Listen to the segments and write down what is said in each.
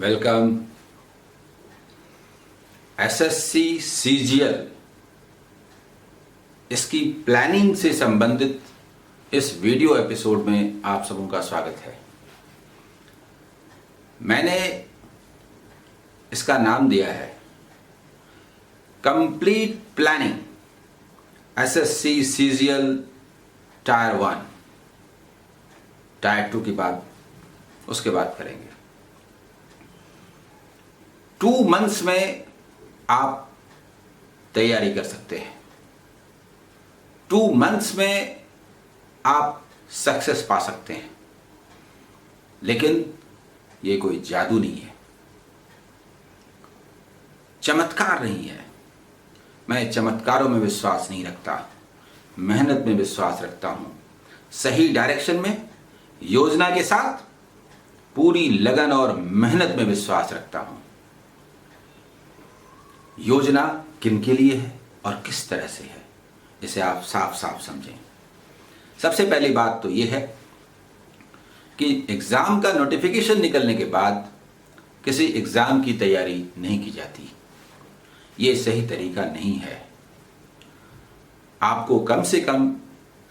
Welcome. SSC CGL इसकी planning से संबंधित इस वीडियो एपिसोड में आप सबों का स्वागत है। मैंने इसका नाम दिया है complete planning SSC CGL tyre 1। Tyre 2 की बात उसके बाद करेंगे। 2 मंथ्स में आप तैयारी कर सकते हैं। 2 मंथ्स में आप सक्सेस पा सकते हैं, लेकिन ये कोई जादू नहीं है, चमत्कार नहीं है। मैं चमत्कारों में विश्वास नहीं रखता, मेहनत में विश्वास रखता हूं। सही डायरेक्शन में, योजना के साथ, पूरी लगन और मेहनत में विश्वास रखता हूं। योजना किन के लिए है और किस तरह से है, इसे आप साफ साफ समझें। सबसे पहली बात तो यह है कि एग्जाम का नोटिफिकेशन निकलने के बाद किसी एग्जाम की तैयारी नहीं की जाती। ये सही तरीका नहीं है। आपको कम से कम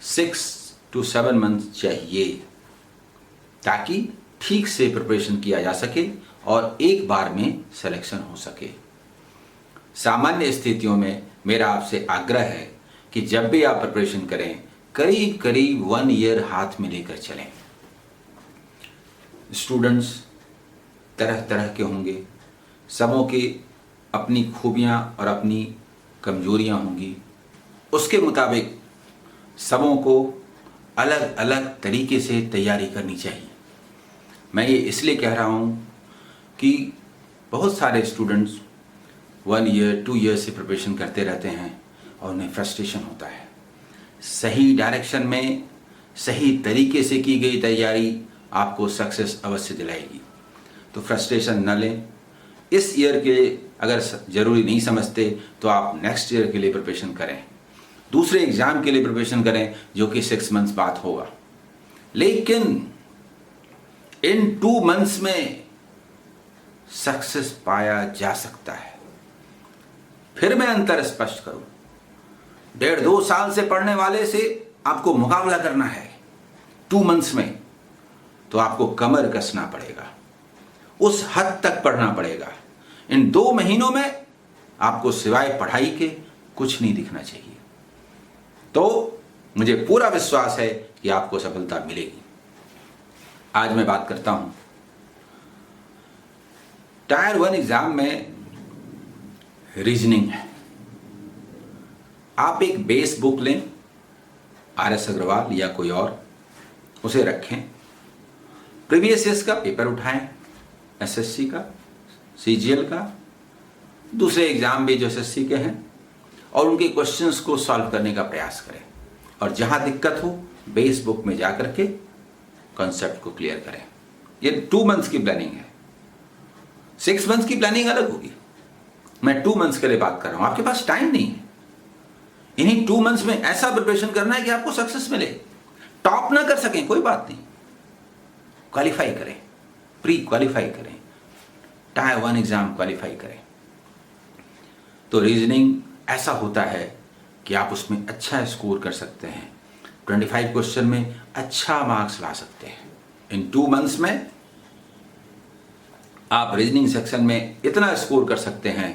6 to 7 मंथ चाहिए ताकि ठीक से प्रिपरेशन किया जा सके और एक बार में सिलेक्शन हो सके। सामान्य स्थितियों में मेरा आपसे आग्रह है कि जब भी आप प्रिपरेशन करें, करीब करीब 1 ईयर हाथ में लेकर चलें। स्टूडेंट्स तरह तरह के होंगे, सबों की अपनी खूबियां और अपनी कमजोरियां होंगी। उसके मुताबिक सबों को अलग अलग तरीके से तैयारी करनी चाहिए। मैं ये इसलिए कह रहा हूँ कि बहुत सारे स्टूडेंट्स 1 ईयर 2 ईयर से प्रिपरेशन करते रहते हैं और उन्हें फ्रस्ट्रेशन होता है। सही डायरेक्शन में, सही तरीके से की गई तैयारी आपको सक्सेस अवश्य दिलाएगी। तो फ्रस्ट्रेशन न लें। इस ईयर के अगर ज़रूरी नहीं समझते तो आप नेक्स्ट ईयर के लिए प्रिपरेशन करें, दूसरे एग्ज़ाम के लिए प्रिपरेशन करें जो कि 6 मंथ्स बाद होगा। लेकिन इन 2 मंथ्स में सक्सेस पाया जा सकता है। फिर मैं अंतर स्पष्ट करूं, 1.5-2 साल से पढ़ने वाले से आपको मुकाबला करना है 2 मंथ्स में, तो आपको कमर कसना पड़ेगा, उस हद तक पढ़ना पड़ेगा। इन 2 महीनों में आपको सिवाय पढ़ाई के कुछ नहीं दिखना चाहिए। तो मुझे पूरा विश्वास है कि आपको सफलता मिलेगी। आज मैं बात करता हूं टायर 1 एग्जाम में रीजनिंग है। आप एक बेस बुक लें, RS अग्रवाल या कोई और, उसे रखें। प्रीवियस ईयर्स का पेपर उठाएं, एसएससी का, सीजीएल का, दूसरे एग्जाम भी जो एसएससी के हैं, और उनके क्वेश्चंस को सॉल्व करने का प्रयास करें। और जहां दिक्कत हो, बेस बुक में जाकर के कॉन्सेप्ट को क्लियर करें। ये 2 मंथ्स की प्लानिंग है। 6 मंथ्स की प्लानिंग अलग होगी। मैं 2 मंथ्स के लिए बात कर रहा हूं। आपके पास टाइम नहीं है। इन्हीं 2 मंथ्स में ऐसा प्रिपरेशन करना है कि आपको सक्सेस मिले। टॉप ना कर सकें कोई बात नहीं, क्वालिफाई करें, प्री क्वालिफाई करें, टायर 1 एग्जाम क्वालिफाई करें। तो रीजनिंग ऐसा होता है कि आप उसमें अच्छा स्कोर कर सकते हैं। 25 क्वेश्चन में अच्छा मार्क्स ला सकते हैं। इन 2 मंथ्स में आप रीजनिंग सेक्शन में इतना स्कोर कर सकते हैं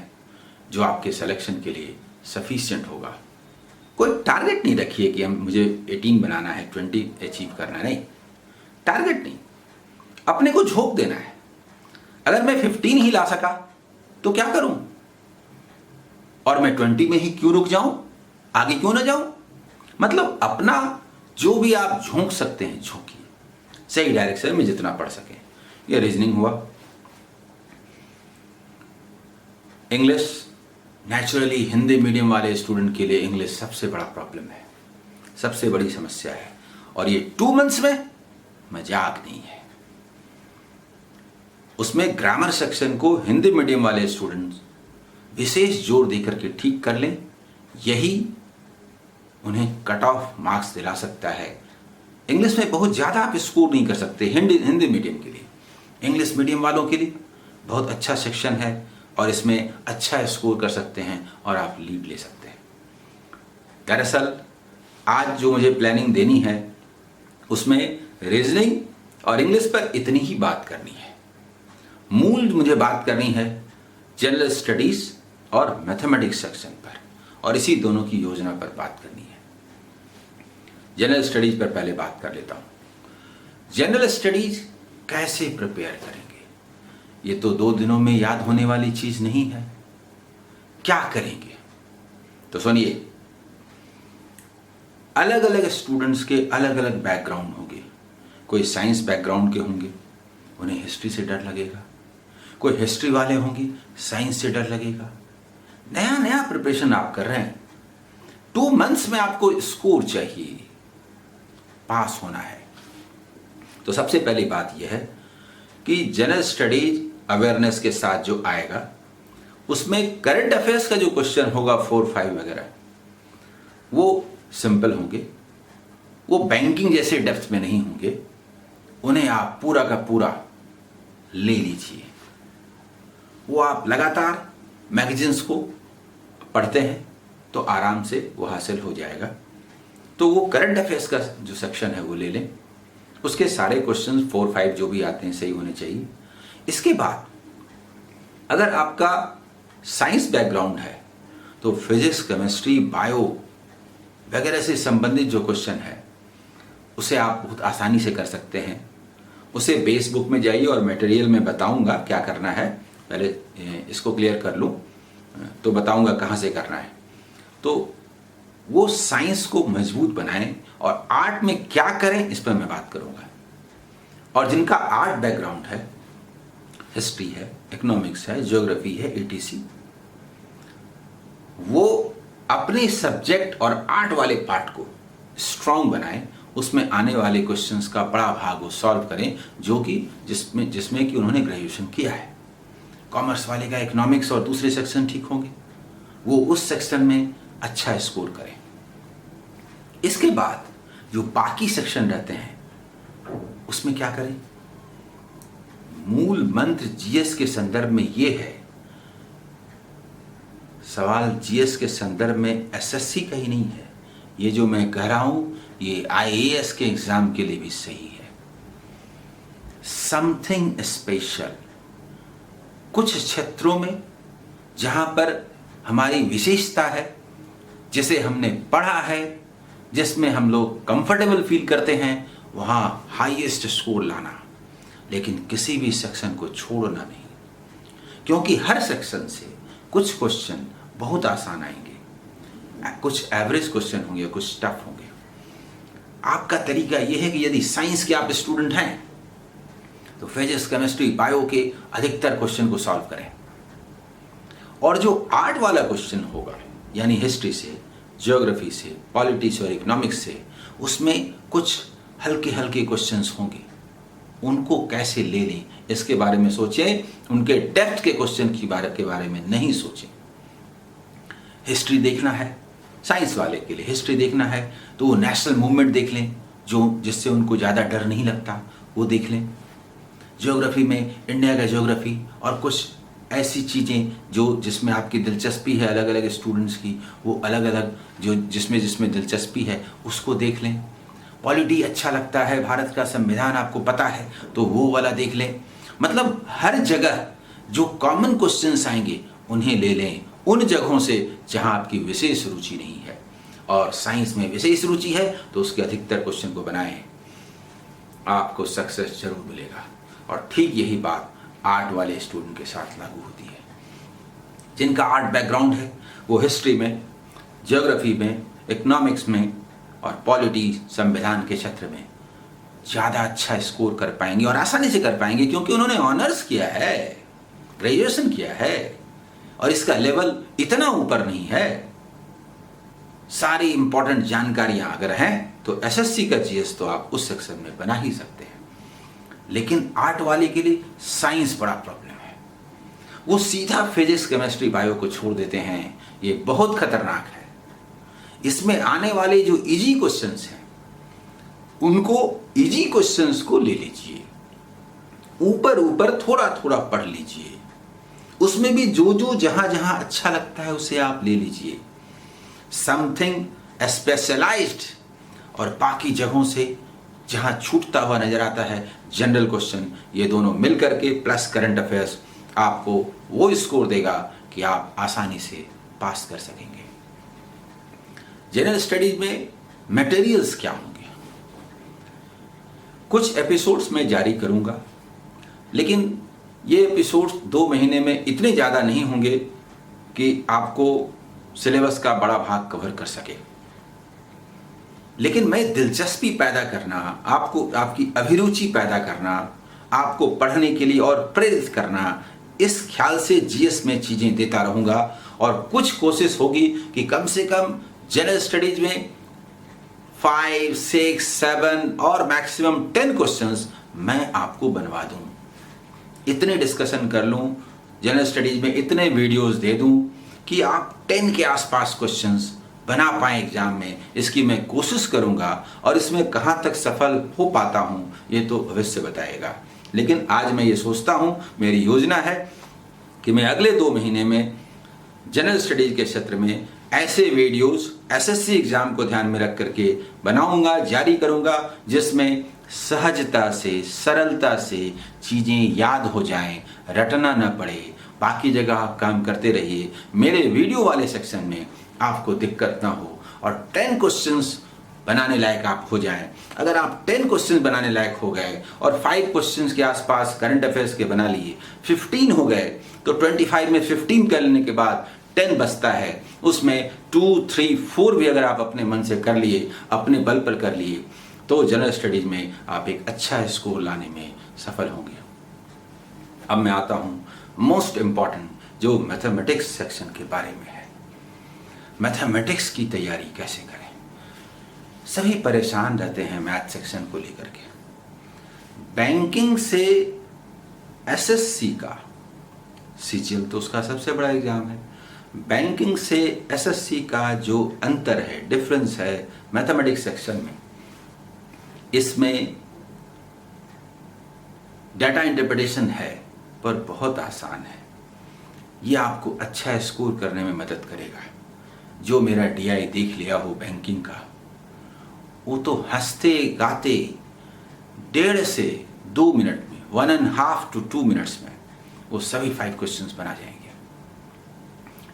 जो आपके सिलेक्शन के लिए सफिशिएंट होगा। कोई टारगेट नहीं रखिए कि मुझे 18 बनाना है, 20 अचीव करना है। नहीं, टारगेट नहीं, अपने को झोंक देना है। अगर मैं 15 ही ला सका तो क्या करूं, और मैं 20 में ही क्यों रुक जाऊं, आगे क्यों ना जाऊं। मतलब अपना जो भी आप झोंक सकते हैं झोंकिए, सही डायरेक्शन में जितना पढ़ सके। ये रीजनिंग हुआ। इंग्लिश, नेचुरली हिंदी मीडियम वाले स्टूडेंट के लिए इंग्लिश सबसे बड़ा प्रॉब्लम है, सबसे बड़ी समस्या है। और ये 2 मंथ्स में मजाक नहीं है। उसमें ग्रामर सेक्शन को हिंदी मीडियम वाले स्टूडेंट्स विशेष जोर देकर के ठीक कर लें। यही उन्हें कट ऑफ मार्क्स दिला सकता है। इंग्लिश में बहुत ज़्यादा आप स्कोर नहीं कर सकते हिंदी मीडियम के लिए। इंग्लिश मीडियम वालों के लिए बहुत अच्छा सेक्शन है और इसमें अच्छा स्कोर कर सकते हैं और आप लीड ले सकते हैं। दरअसल आज जो मुझे प्लानिंग देनी है उसमें रीजनिंग और इंग्लिश पर इतनी ही बात करनी है। मूल मुझे बात करनी है जनरल स्टडीज और मैथमेटिक्स सेक्शन पर, और इसी दोनों की योजना पर बात करनी है। जनरल स्टडीज पर पहले बात कर लेता हूं। जनरल स्टडीज कैसे प्रिपेयर करेंगे? ये तो 2 दिनों में याद होने वाली चीज नहीं है। क्या करेंगे? तो सुनिए, अलग अलग स्टूडेंट्स के अलग अलग बैकग्राउंड होंगे। कोई साइंस बैकग्राउंड के होंगे, उन्हें हिस्ट्री से डर लगेगा। कोई हिस्ट्री वाले होंगे, साइंस से डर लगेगा। नया नया प्रिपरेशन आप कर रहे हैं, 2 मंथ्स में आपको स्कोर चाहिए, पास होना है। तो सबसे पहली बात यह है कि जनरल स्टडीज अवेयरनेस के साथ जो आएगा उसमें करंट अफेयर्स का जो क्वेश्चन होगा 4, 5 वगैरह, वो सिंपल होंगे, वो बैंकिंग जैसे डेप्थ में नहीं होंगे। उन्हें आप पूरा का पूरा ले लीजिए। वो आप लगातार मैगजीन्स को पढ़ते हैं तो आराम से वो हासिल हो जाएगा। तो वो करंट अफेयर्स का जो सेक्शन है वो ले लें। उसके सारे क्वेश्चंस 4, 5 जो भी आते हैं सही होने चाहिए। इसके बाद अगर आपका साइंस बैकग्राउंड है तो फिजिक्स, केमिस्ट्री, बायो वगैरह से संबंधित जो क्वेश्चन है उसे आप बहुत आसानी से कर सकते हैं। उसे बेस बुक में जाइए और मटेरियल में बताऊंगा क्या करना है। पहले इसको क्लियर कर लूं तो बताऊंगा कहाँ से करना है। तो वो साइंस को मजबूत बनाएं और आर्ट में क्या करें इस पर मैं बात करूंगा। और जिनका आर्ट बैकग्राउंड है, हिस्ट्री है, इकोनॉमिक्स है, ज्योग्राफी है, etc, वो अपने सब्जेक्ट और आर्ट वाले पार्ट को स्ट्रांग बनाएं। उसमें आने वाले क्वेश्चंस का बड़ा भाग वो सॉल्व करें जो कि जिसमें कि उन्होंने ग्रेजुएशन किया है। कॉमर्स वाले का इकोनॉमिक्स और दूसरे सेक्शन ठीक होंगे, वो उस सेक्शन में अच्छा स्कोर करें। इसके बाद जो बाकी सेक्शन रहते हैं उसमें क्या करें? मूल मंत्र जीएस के संदर्भ में ये है, सवाल जीएस के संदर्भ में एसएससी का ही नहीं है। ये जो मैं कह रहा हूं ये आईएएस के एग्जाम के लिए भी सही है। Something special. कुछ क्षेत्रों में जहां पर हमारी विशेषता है, जिसे हमने पढ़ा है, जिसमें हम लोग कंफर्टेबल फील करते हैं, वहां हाईएस्ट स्कोर लाना। लेकिन किसी भी सेक्शन को छोड़ना नहीं, क्योंकि हर सेक्शन से कुछ क्वेश्चन बहुत आसान आएंगे, कुछ एवरेज क्वेश्चन होंगे, कुछ टफ होंगे। आपका तरीका यह है कि यदि साइंस के आप स्टूडेंट हैं तो फिजिक्स, केमिस्ट्री, बायो के अधिकतर क्वेश्चन को सॉल्व करें। और जो आर्ट वाला क्वेश्चन होगा, यानी हिस्ट्री से, ज्योग्राफी से, पॉलिटी से और इकोनॉमिक्स से, उसमें कुछ हल्के हल्के क्वेश्चंस होंगे। उनको कैसे ले लें इसके बारे में सोचें, उनके डेप्थ के क्वेश्चन के बारे में नहीं सोचें। हिस्ट्री देखना है, साइंस वाले के लिए हिस्ट्री देखना है तो वो नेशनल मूवमेंट देख लें, जो जिससे उनको ज़्यादा डर नहीं लगता, वो देख लें। ज्योग्राफी में इंडिया का ज्योग्राफी और कुछ ऐसी चीज़ें जो जिसमें आपकी दिलचस्पी है, अलग अलग स्टूडेंट्स की, वो अलग अलग जो जिसमें दिलचस्पी है उसको देख लें। पॉलिटी अच्छा लगता है, भारत का संविधान आपको पता है तो वो वाला देख लें। मतलब हर जगह जो कॉमन क्वेश्चंस आएंगे उन्हें ले लें, उन जगहों से जहां आपकी विशेष रुचि नहीं है। और साइंस में विशेष रुचि है तो उसके अधिकतर क्वेश्चन को बनाएं, आपको सक्सेस जरूर मिलेगा। और ठीक यही बात आर्ट वाले स्टूडेंट के साथ लागू होती है। जिनका आर्ट बैकग्राउंड है वो हिस्ट्री में, ज्योग्राफी में, इकोनॉमिक्स में और पॉलिटी, संविधान के क्षेत्र में ज़्यादा अच्छा स्कोर कर पाएंगे और आसानी से कर पाएंगे, क्योंकि उन्होंने ऑनर्स किया है, ग्रेजुएशन किया है और इसका लेवल इतना ऊपर नहीं है। सारी इंपॉर्टेंट जानकारियां अगर हैं तो एसएससी का जीएस तो आप उस सेक्शन में बना ही सकते हैं। लेकिन आर्ट वाले के लिए साइंस बड़ा प्रॉब्लम है, वो सीधा फिजिक्स, केमिस्ट्री, बायो को छोड़ देते हैं। ये बहुत खतरनाक है। इसमें आने वाले जो इजी क्वेश्चंस हैं उनको, इजी क्वेश्चंस को ले लीजिए ऊपर ऊपर थोड़ा थोड़ा पढ़ लीजिए, उसमें भी जो जो जहां जहां अच्छा लगता है उसे आप ले लीजिए। समथिंग स्पेशलाइज्ड और बाकी जगहों से जहां छूटता हुआ नजर आता है जनरल क्वेश्चन, ये दोनों मिलकर के प्लस करंट अफेयर्स आपको वो स्कोर देगा कि आप आसानी से पास कर सकेंगे। जनरल स्टडीज में मटेरियल्स क्या होंगे, कुछ एपिसोड्स में जारी करूंगा, लेकिन ये एपिसोड्स 2 महीने में इतने ज़्यादा नहीं होंगे कि आपको सिलेबस का बड़ा भाग कवर कर सके। लेकिन मैं दिलचस्पी पैदा करना, आपको आपकी अभिरुचि पैदा करना, आपको पढ़ने के लिए और प्रेरित करना, इस ख्याल से जीएस में चीज़ें देता रहूँगा। और कुछ कोशिश होगी कि कम से कम जनरल स्टडीज में 5, 6, 7 और मैक्सिमम 10 क्वेश्चंस मैं आपको बनवा दूं, इतने डिस्कशन कर लूं, जनरल स्टडीज में इतने वीडियोस दे दूं कि आप 10 के आसपास क्वेश्चंस बना पाएं एग्जाम में। इसकी मैं कोशिश करूंगा और इसमें कहां तक सफल हो पाता हूं ये तो भविष्य बताएगा। लेकिन आज मैं ये सोचता हूं, मेरी योजना है कि मैं अगले 2 महीने में जनरल स्टडीज के क्षेत्र में ऐसे वीडियोस एसएससी एग्जाम को ध्यान में रख करके बनाऊंगा, जारी करूंगा, जिसमें सहजता से, सरलता से चीजें याद हो जाएं, रटना न पड़े। बाकी जगह आप काम करते रहिए, मेरे वीडियो वाले सेक्शन में आपको दिक्कत ना हो और 10 क्वेश्चंस बनाने लायक आप हो जाएं। अगर आप 10 क्वेश्चंस बनाने लायक हो गए और 5 क्वेश्चंस के आसपास करंट अफेयर्स के बना लिए, 15 हो गए, तो 25 में 15 कर लेने के बाद 10 बचता है, उसमें 2, 3, 4 भी अगर आप अपने मन से कर लिए, अपने बल पर कर लिए, तो जनरल स्टडीज में आप एक अच्छा स्कोर लाने में सफल होंगे। अब मैं आता हूं मोस्ट इंपॉर्टेंट जो मैथमेटिक्स सेक्शन के बारे में है। मैथमेटिक्स की तैयारी कैसे करें? सभी परेशान रहते हैं मैथ सेक्शन को लेकर के। बैंकिंग से एसएससी का, सीजीएल तो उसका सबसे बड़ा एग्जाम है, बैंकिंग से एसएससी का जो अंतर है, डिफरेंस है मैथमेटिक्स सेक्शन में, इसमें डाटा इंटरप्रिटेशन है पर बहुत आसान है। ये आपको अच्छा स्कोर करने में मदद करेगा। जो मेरा डीआई देख लिया हो बैंकिंग का, वो तो हंसते गाते 1.5 से 2 मिनट में, 1.5 to 2 मिनट्स में वो सभी 5 क्वेश्चंस बना जाएंगे।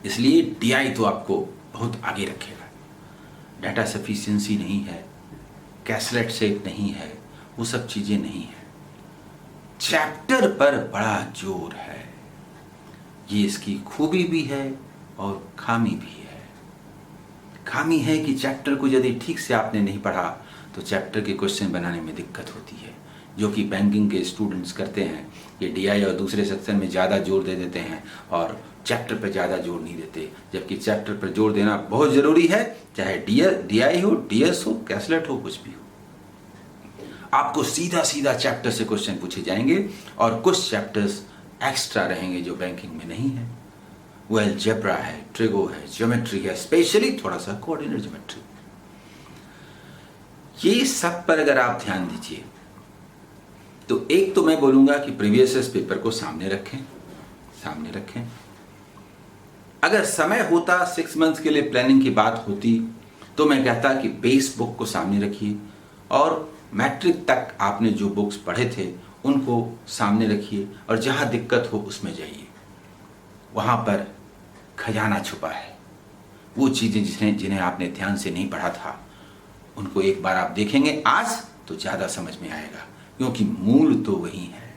इसलिए डीआई तो आपको बहुत आगे रखेगा। डाटा सफिशिएंसी नहीं है, कैसलेट सेट नहीं है, वो सब चीजें नहीं है। चैप्टर पर बड़ा जोर है, ये इसकी खूबी भी है और खामी भी है। खामी है कि चैप्टर को यदि ठीक से आपने नहीं पढ़ा तो चैप्टर के क्वेश्चन बनाने में दिक्कत होती है, जो कि बैंकिंग के स्टूडेंट्स करते हैं। ये डीआई और दूसरे सेक्शन में ज़्यादा जोर दे देते हैं और चैप्टर पर ज़्यादा जोर नहीं देते, जबकि चैप्टर पर जोर देना बहुत ज़रूरी है, चाहे डीआई हो, डीएस हो, कैसलेट हो, कुछ भी हो। आपको सीधा सीधा चैप्टर से क्वेश्चन पूछे जाएंगे और कुछ चैप्टर्स एक्स्ट्रा रहेंगे जो बैंकिंग में नहीं है। वो अलजेब्रा है, ट्रिगो है, ज्योमेट्री है, स्पेशली थोड़ा सा कोऑर्डिनेट ज्योमेट्री। ये सब पर अगर आप ध्यान दीजिए तो एक तो मैं बोलूंगा कि प्रीवियस पेपर को सामने रखें। अगर समय होता, 6 मंथ्स के लिए प्लानिंग की बात होती, तो मैं कहता कि बेस बुक को सामने रखिए और मैट्रिक तक आपने जो बुक्स पढ़े थे उनको सामने रखिए और जहां दिक्कत हो उसमें जाइए। वहां पर खजाना छुपा है। वो चीजें जिन्हें आपने ध्यान से नहीं पढ़ा था, उनको एक बार आप देखेंगे आज तो ज्यादा समझ में आएगा, क्योंकि मूल तो वही है।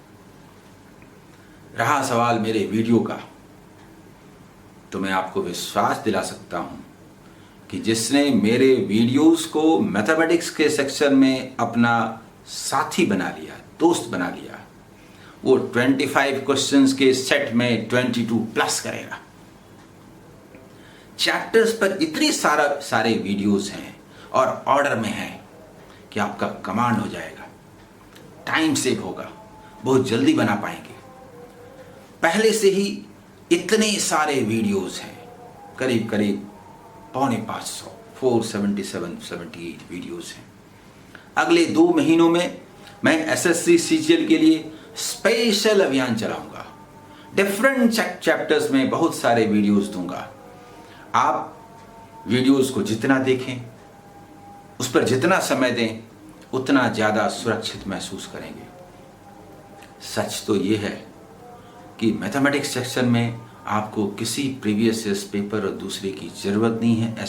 रहा सवाल मेरे वीडियो का, तो मैं आपको विश्वास दिला सकता हूं कि जिसने मेरे वीडियोस को मैथमेटिक्स के सेक्शन में अपना साथी बना लिया, दोस्त बना लिया, वो 25 क्वेश्चंस के सेट में 22 प्लस करेगा। चैप्टर्स पर इतने सारे वीडियोस हैं और ऑर्डर में हैं कि आपका कमांड हो जाएगा, टाइम सेव होगा, बहुत जल्दी बना पाएंगे। पहले से ही इतने सारे वीडियोस हैं, करीब 450, 477-78 वीडियोस हैं। अगले 2 महीनों में मैं एसएससी सीजीएल के लिए स्पेशल अभियान चलाऊंगा। डिफरेंट चैप्टर्स में बहुत सारे वीडियोस दूंगा। आप वीडियोस को जितना देखें, उस पर जितना समय दें, उतना ज़्यादा सुरक्षित महसूस करेंगे। सच तो ये है कि मैथमेटिक्स सेक्शन में आपको किसी प्रीवियस ईयर पेपर और दूसरे की ज़रूरत नहीं है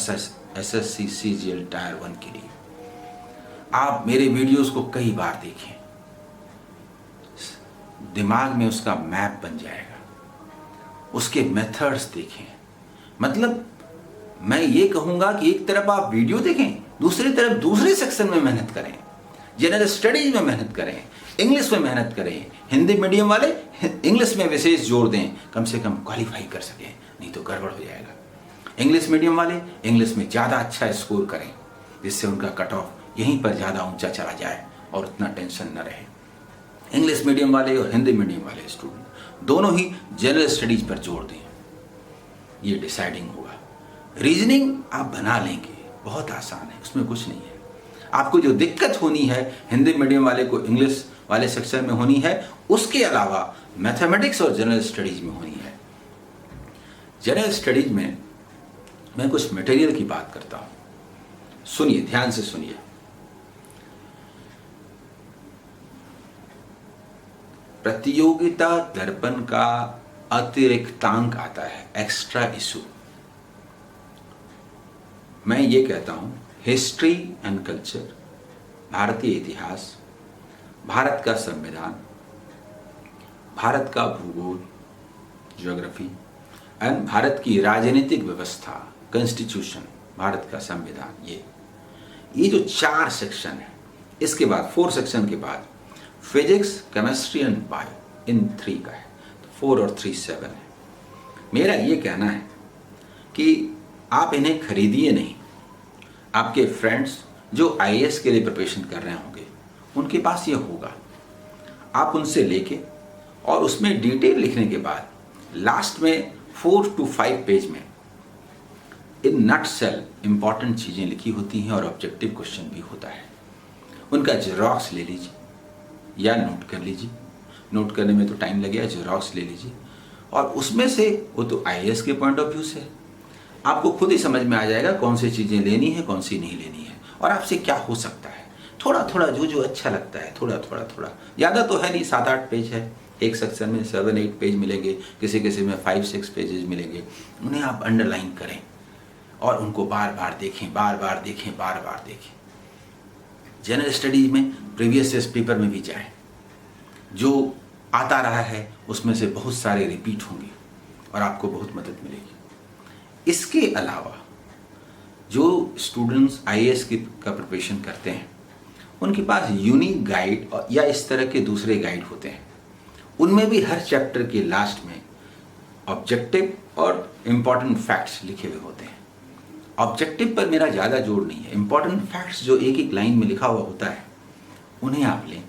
एसएससी सीजीएल टायर 1 के लिए। आप मेरे वीडियोस को कई बार देखें, दिमाग में उसका मैप बन जाएगा, उसके मेथड्स देखें। मतलब मैं ये कहूँगा कि एक तरफ आप वीडियो देखें, दूसरी तरफ दूसरे सेक्शन में मेहनत करें, जनरल स्टडीज में मेहनत करें, इंग्लिश में मेहनत करें। हिंदी मीडियम वाले इंग्लिश में विशेष जोर दें, कम से कम क्वालिफाई कर सकें, नहीं तो गड़बड़ हो जाएगा। इंग्लिश मीडियम वाले इंग्लिश में ज़्यादा अच्छा स्कोर करें, जिससे उनका कट ऑफ यहीं पर ज़्यादा ऊंचा चला जाए और उतना टेंशन न रहे। इंग्लिश मीडियम वाले और हिंदी मीडियम वाले स्टूडेंट दोनों ही जनरल स्टडीज पर जोर दें, ये डिसाइडिंग होगा। रीजनिंग आप बना लेंगे, बहुत आसान है, उसमें कुछ नहीं है। आपको जो दिक्कत होनी है हिंदी मीडियम वाले को इंग्लिश वाले सेक्शन में होनी है, उसके अलावा मैथमेटिक्स और जनरल स्टडीज में होनी है। जनरल स्टडीज में मैं कुछ मटेरियल की बात करता हूं, सुनिए, ध्यान से सुनिए। प्रतियोगिता दर्पण का अतिरिक्तांक आता है, एक्स्ट्रा इशू। मैं ये कहता हूं हिस्ट्री एंड कल्चर, भारतीय इतिहास, भारत का संविधान, भारत का भूगोल, ज्योग्राफी एंड भारत की राजनीतिक व्यवस्था, कॉन्स्टिट्यूशन, भारत का संविधान, ये जो 4 सेक्शन है, इसके बाद 4 सेक्शन के बाद फिजिक्स, केमिस्ट्री एंड बायो, इन 3 का है, तो 4 और 3 7 है। मेरा ये कहना है कि आप इन्हें खरीदिए नहीं। आपके फ्रेंड्स जो आईएएस के लिए प्रिपरेशन कर रहे होंगे, उनके पास ये होगा। आप उनसे लेके और उसमें डिटेल लिखने के बाद लास्ट में 4 to 5 पेज में इन नटसेल इंपॉर्टेंट चीज़ें लिखी होती हैं और ऑब्जेक्टिव क्वेश्चन भी होता है। उनका जेरोक्स ले लीजिए या नोट कर लीजिए, नोट करने में तो टाइम लगेगा, जेरोक्स ले लीजिए और उसमें से, वो तो आईएएस के पॉइंट ऑफ व्यू से आपको खुद ही समझ में आ जाएगा कौन सी चीज़ें लेनी है, कौन सी नहीं लेनी है और आपसे क्या हो सकता है। थोड़ा थोड़ा जो अच्छा लगता है, थोड़ा ज़्यादा तो है नहीं, 7-8 पेज है, एक सेक्शन में 7-8 पेज मिलेंगे, किसी में 5-6 पेजेस मिलेंगे। उन्हें आप अंडरलाइन करें और उनको बार बार देखें। जनरल स्टडीज में प्रीवियस ईयर पेपर में भी जाएं, जो आता रहा है उसमें से बहुत सारे रिपीट होंगे और आपको बहुत मदद मिलेगी। इसके अलावा जो स्टूडेंट्स आईएएस का प्रिपरेशन करते हैं, उनके पास यूनिक गाइड या इस तरह के दूसरे गाइड होते हैं। उनमें भी हर चैप्टर के लास्ट में ऑब्जेक्टिव और इम्पॉर्टेंट फैक्ट्स लिखे हुए होते हैं। ऑब्जेक्टिव पर मेरा ज़्यादा जोर नहीं है, इम्पॉर्टेंट फैक्ट्स जो एक लाइन में लिखा हुआ होता है, उन्हें आप लें,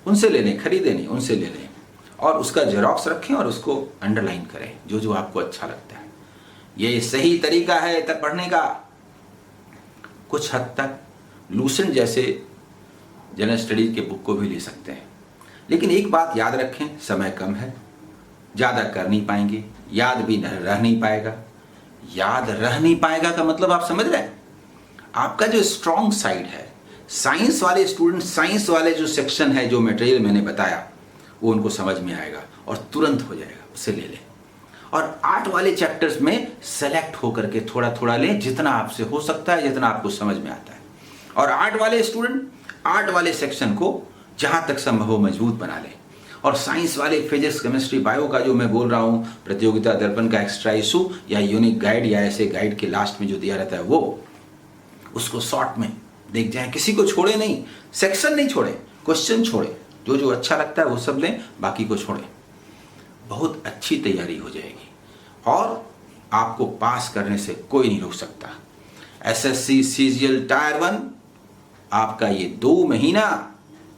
उनसे ले लें, खरीदें नहीं, उनसे ले लें और उसका जेरोक्स रखें और उसको अंडरलाइन करें जो आपको अच्छा लगता है। ये सही तरीका है तब पढ़ने का। कुछ हद तक लूसेंट जैसे जनरल स्टडीज के बुक को भी ले सकते हैं, लेकिन एक बात याद रखें, समय कम है, ज़्यादा कर नहीं पाएंगे, याद भी रह नहीं पाएगा। याद रह नहीं पाएगा का मतलब आप समझ रहे हैं? आपका जो स्ट्रॉन्ग साइड है, साइंस वाले स्टूडेंट, साइंस वाले जो सेक्शन है, जो मटेरियल मैंने बताया, वो उनको समझ में आएगा और तुरंत हो जाएगा, उसे ले लें। और आर्ट वाले चैप्टर्स में सेलेक्ट होकर के थोड़ा थोड़ा लें, जितना आपसे हो सकता है, जितना आपको समझ में आता है। और आर्ट वाले स्टूडेंट आर्ट वाले सेक्शन को जहाँ तक संभव हो मजबूत बना लें। और साइंस वाले फिजिक्स, केमिस्ट्री, बायो का जो मैं बोल रहा हूँ, प्रतियोगिता दर्पण का एक्स्ट्रा इशू या यूनिक गाइड या ऐसे गाइड के लास्ट में जो दिया रहता है, वो उसको शॉर्ट में देख जाएं। किसी को छोड़े नहीं, सेक्शन नहीं छोड़े, क्वेश्चन छोड़े, जो अच्छा लगता है वो सब लें, बाकी को छोड़ें। बहुत अच्छी तैयारी हो जाएगी और आपको पास करने से कोई नहीं रोक सकता। एसएससी सीजीएल टायर 1 आपका ये 2 महीना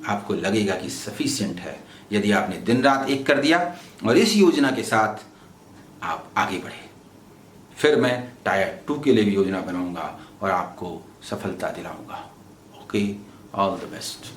आपको लगेगा कि सफिशिएंट है, यदि आपने दिन रात एक कर दिया और इस योजना के साथ आप आगे बढ़े। फिर मैं टायर 2 के लिए भी योजना बनाऊंगा और आपको सफलता दिलाऊंगा। Okay, all the best.